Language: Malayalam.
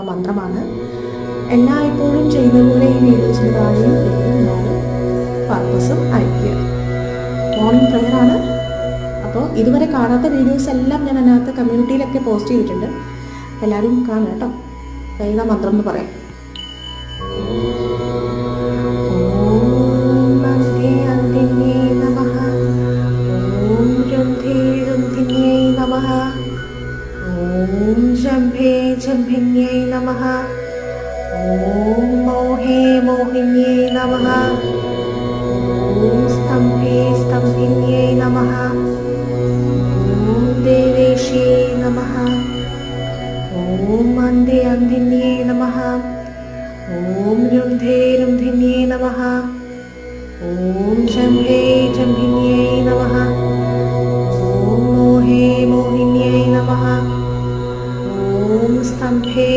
മന്ത്രമാണ്. എല്ലായ്പ്പോഴും ചെയ്യുന്ന പോലെ ഈ വീഡിയോസിന് താഴെയും പർപ്പസും അയക്കുക. മോർണിംഗ് പ്രെയർ ആണ്. അപ്പോൾ ഇതുവരെ കാണാത്ത വീഡിയോസ് എല്ലാം ഞാൻ അതിനകത്ത് കമ്മ്യൂണിറ്റിയിലൊക്കെ പോസ്റ്റ് ചെയ്തിട്ടുണ്ട്. എല്ലാവരും കാണുക കേട്ടോ. ഏതാ മന്ത്രം എന്ന് പറയാം. ഓം ശംഭേ ശംഭിന്യൈ നമഃ. ഓം മോഹേ മോഹിന്യൈ നമഃ. ഓം സ്തംഭേ സ്തംഭിന്യൈ നമഃ. ഓം ദേവേശേ നമഃ. ഓം അന്ധേ അന്ധിന്യൈ നമഃ. ഓം രുന്ധേ രുന്ധിന്യൈ നമഃ. ഓം ശംഭേ ശംഭിന്യൈ നമഃ. ഓം മോഹേ മോഹിന്യൈ നമഃ. ഓം സ്തംഭേ